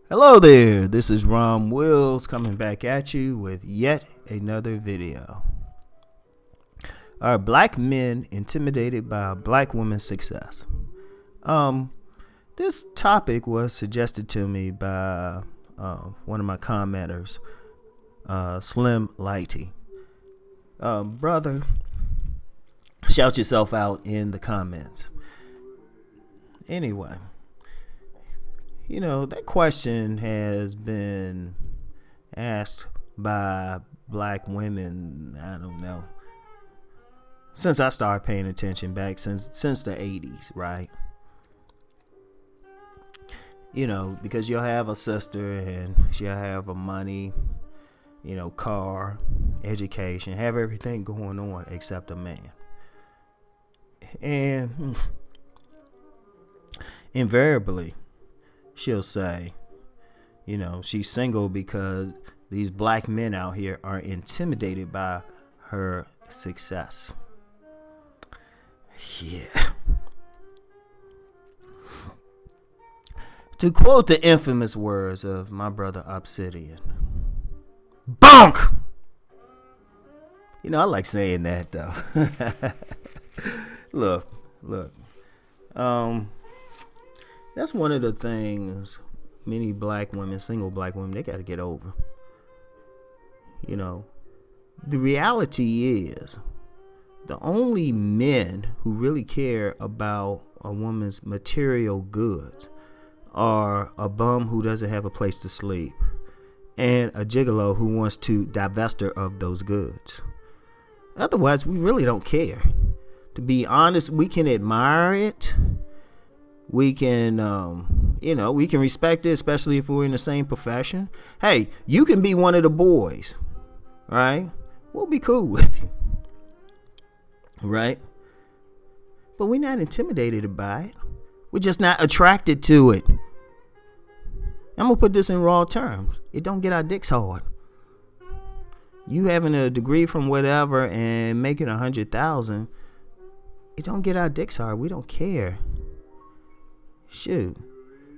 Hello there, this is Ron Wills coming back at you with yet another video. Are black men intimidated by a black woman's success? This topic was suggested to me by one of my commenters, Slim Lighty. Brother, shout yourself out in the comments. Anyway. You know, that question has been asked by black women, I don't know, since I started paying attention back since the 80s, right? You know, because you'll have a sister and she'll have a money, car, education, have everything going on except a man. And invariably, she'll say, she's single because these black men out here are intimidated by her success. Yeah. To quote the infamous words of my brother Obsidian, bonk! I like saying that though. Look. That's one of the things many black women, single black women, they got to get over. The reality is the only men who really care about a woman's material goods are a bum who doesn't have a place to sleep and a gigolo who wants to divest her of those goods. Otherwise, we really don't care. To be honest, we can admire it. We can, we can respect it, especially if we're in the same profession. Hey, you can be one of the boys, right? We'll be cool with you, right? But we're not intimidated by it. We're just not attracted to it. I'm going to put this in raw terms. It don't get our dicks hard. You having a degree from whatever and making 100,000, it don't get our dicks hard. We don't care. Shoot.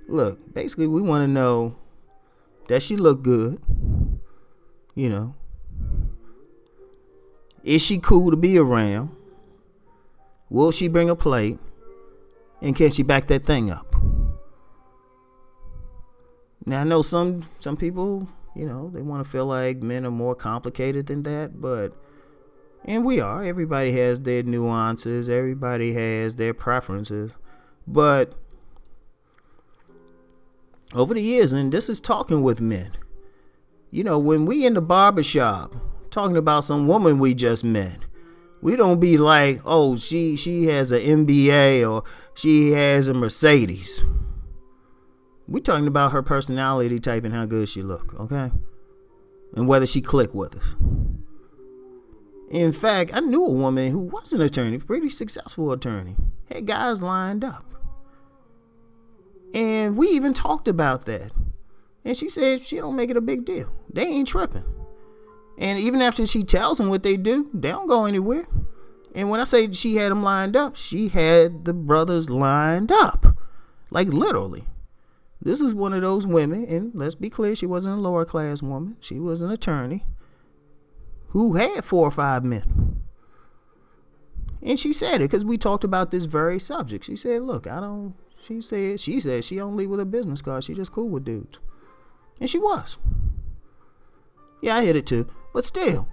Look, basically we want to know that she look good. Is she cool to be around? Will she bring a plate? And can she back that thing up? Now I know some people, they want to feel like men are more complicated than that, and we are. Everybody has their nuances, everybody has their preferences, but over the years, and this is talking with men, when we in the barbershop talking about some woman we just met, we don't be like, oh, she has an MBA or she has a Mercedes. We talking about her personality type and how good she look, okay? And whether she click with us. In fact, I knew a woman who was an attorney, pretty successful attorney, had guys lined up. And we even talked about that. And she said she don't make it a big deal. They ain't tripping. And even after she tells them what they do, they don't go anywhere. And when I say she had them lined up, she had the brothers lined up. Like literally. This is one of those women, and let's be clear, she wasn't a lower class woman. She was an attorney who had 4 or 5 men. And she said it because we talked about this very subject. She said, look, she said she don't leave with a business card. She just cool with dudes. And she was. Yeah, I hit it too. But still,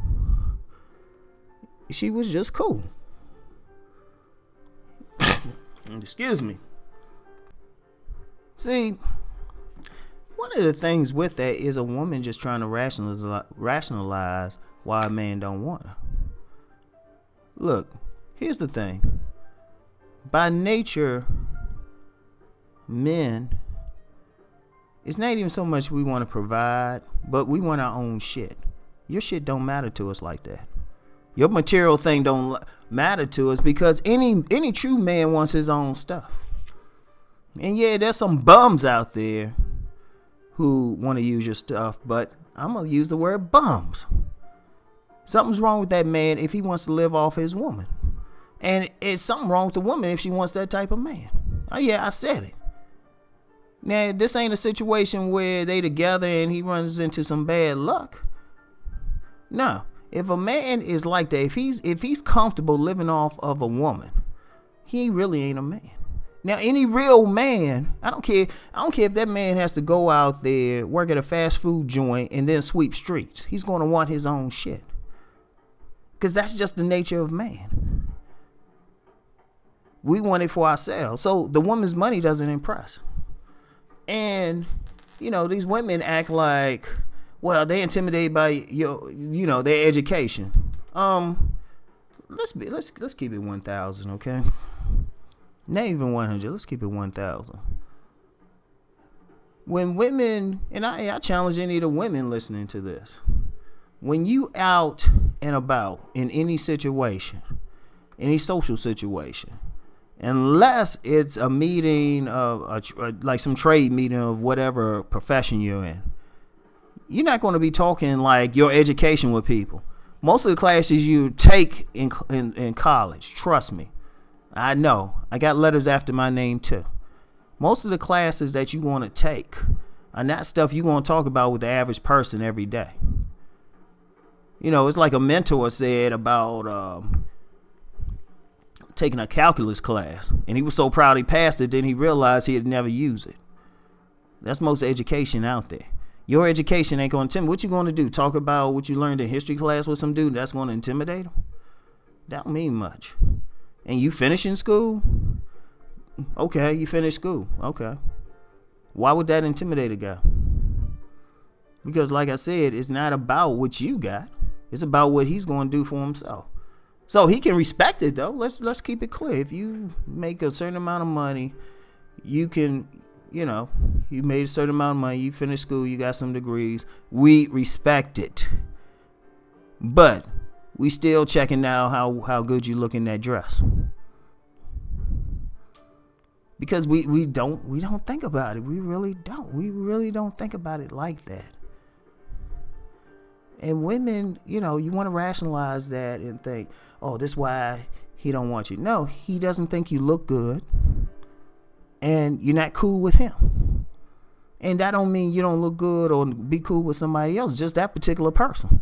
she was just cool. Excuse me. See, one of the things with that is a woman just trying to rationalize why a man don't want her. Look, here's the thing. By nature, men, it's not even so much we want to provide, but we want our own shit. Your shit don't matter to us like that. Your material thing don't matter to us because any true man wants his own stuff. And yeah, there's some bums out there who want to use your stuff, but I'm going to use the word bums. Something's wrong with that man if he wants to live off his woman. And it's something wrong with the woman if she wants that type of man. Oh yeah, I said it. Now, this ain't a situation where they together and he runs into some bad luck. No. If a man is like that, if he's comfortable living off of a woman, he really ain't a man. Now, any real man, I don't care if that man has to go out there, work at a fast food joint, and then sweep streets. He's going to want his own shit. Because that's just the nature of man. We want it for ourselves. So the woman's money doesn't impress. And, these women act like, well, they intimidated by their education. Let's keep it 1,000, okay? Not even 100. Let's keep it 1,000. When women, and I challenge any of the women listening to this, when you out and about in any situation, any social situation, unless it's a meeting of like some trade meeting of whatever profession you're in, you're not going to be talking like your education with people. Most of the classes you take in college, trust me, I know. I got letters after my name too. Most of the classes that you want to take are not stuff you want to talk about with the average person every day. It's like a mentor said about taking a calculus class, and he was so proud he passed it, then he realized he'd never use it. That's most education out there. Your education ain't going to intimidate. What you going to do? Talk about what you learned in history class with some dude that's going to intimidate him? That don't mean much. And you finishing school? Okay, you finished school. Okay. Why would that intimidate a guy? Because like I said, it's not about what you got. It's about what he's going to do for himself. So he can respect it though. Let's keep it clear. If you make a certain amount of money, you can, you made a certain amount of money, you finished school, you got some degrees. We respect it. But we still checking now how good you look in that dress. Because we don't think about it. We really don't. We really don't think about it like that. And women, you want to rationalize that and think, oh, this is why he don't want you. No, he doesn't think you look good. And you're not cool with him. And that don't mean you don't look good or be cool with somebody else. Just that particular person.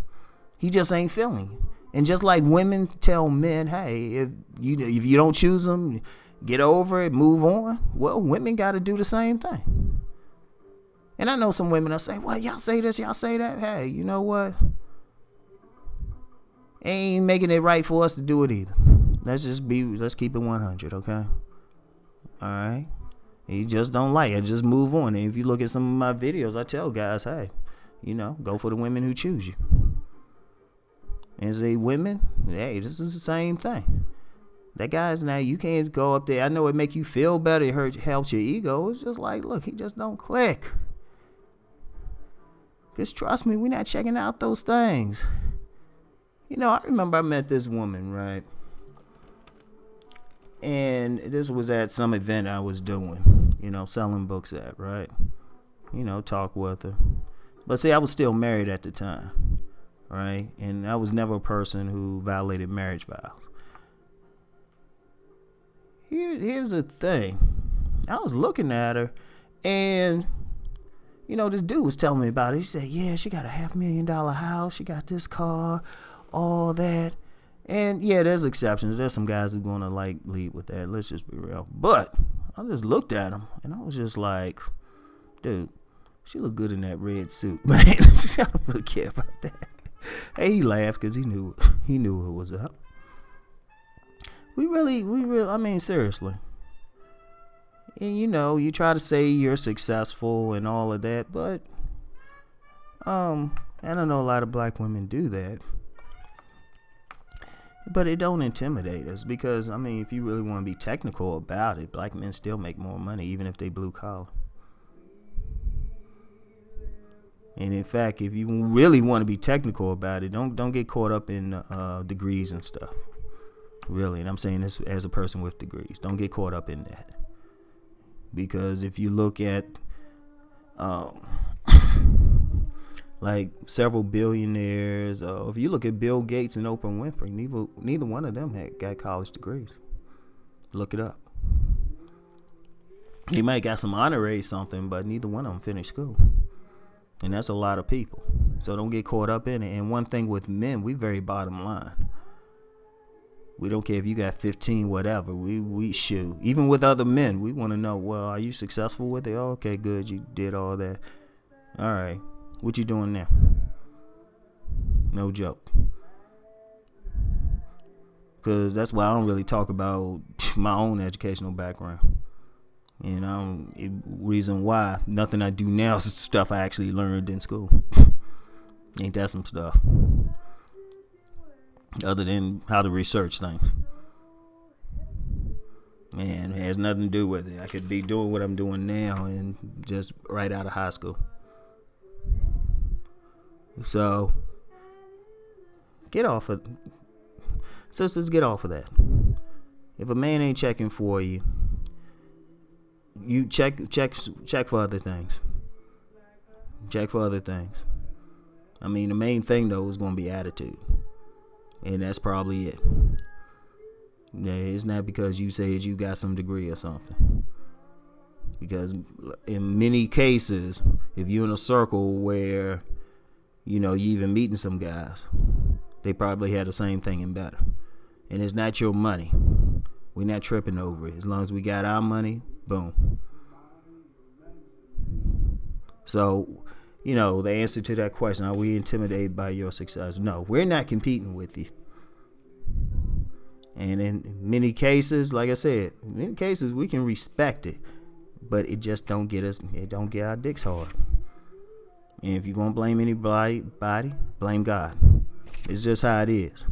He just ain't feeling you. And just like women tell men, hey, if you don't choose them, get over it, move on. Well, women got to do the same thing. And I know some women that say, well, y'all say this, y'all say that. Hey, you know what? Ain't making it right for us to do it either. Let's keep it 100, okay? All right? You just don't like it. Just move on. And if you look at some of my videos, I tell guys, hey, go for the women who choose you. And say, women, hey, this is the same thing. That guy's now, you can't go up there. I know it make you feel better. It helps your ego. It's just like, look, he just don't click. Because trust me, we're not checking out those things. I remember I met this woman, right? And this was at some event I was doing, selling books at, right? Talk with her. But see, I was still married at the time, right? And I was never a person who violated marriage vows. Here's the thing. I was looking at her, and this dude was telling me about it. He said, yeah, she got a $500,000 house. She got this car, all that. And yeah, there's exceptions. There's some guys who are going to lead with that. Let's just be real. But I just looked at him, and I was just like, dude, she looked good in that red suit, man. I don't really care about that. Hey, he laughed because he knew it was up. We really, I mean, seriously. And you try to say you're successful and all of that, but I don't know a lot of black women do that. But it don't intimidate us because, I mean, if you really want to be technical about it, black men still make more money even if they blue collar. And in fact, if you really want to be technical about it, don't get caught up in degrees and stuff. Really, and I'm saying this as a person with degrees. Don't get caught up in that. Because if you look at like several billionaires, if you look at Bill Gates and Oprah Winfrey, neither one of them got college degrees. Look it up. He might got some honorary something, but neither one of them finished school. And that's a lot of people. So don't get caught up in it. And one thing with men, we very bottom line. We don't care if you got 15, whatever. We shoot. Even with other men, we want to know, well, are you successful with it? Oh, okay, good. You did all that. All right. What you doing now? No joke. Because that's why I don't really talk about my own educational background. Reason why nothing I do now is stuff I actually learned in school. Ain't that some stuff? Other than how to research things. Man, it has nothing to do with it. I could be doing what I'm doing now and just right out of high school. So, sisters, get off of that. If a man ain't checking for you, you check for other things. Check for other things. I mean, the main thing though is going to be attitude. And that's probably it. Yeah, it's not because you said you got some degree or something. Because in many cases, if you're in a circle where, you even meeting some guys, they probably had the same thing and better. And it's not your money. We're not tripping over it. As long as we got our money, boom. So, the answer to that question, are we intimidated by your success? No, we're not competing with you. And in many cases, like I said, we can respect it, but it just don't get our dicks hard. And if you're going to blame anybody, blame God. It's just how it is.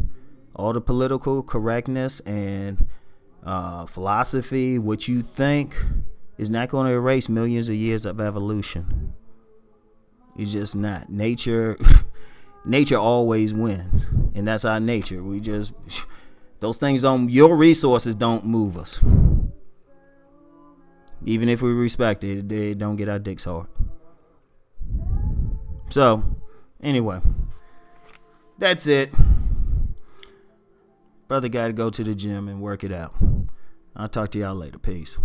All the political correctness and philosophy, what you think, is not going to erase millions of years of evolution. It's just not. Nature always wins, and that's our nature. Those things your resources don't move us. Even if we respect it, they don't get our dicks hard. So, anyway, that's it. Brother got to go to the gym and work it out. I'll talk to y'all later. Peace.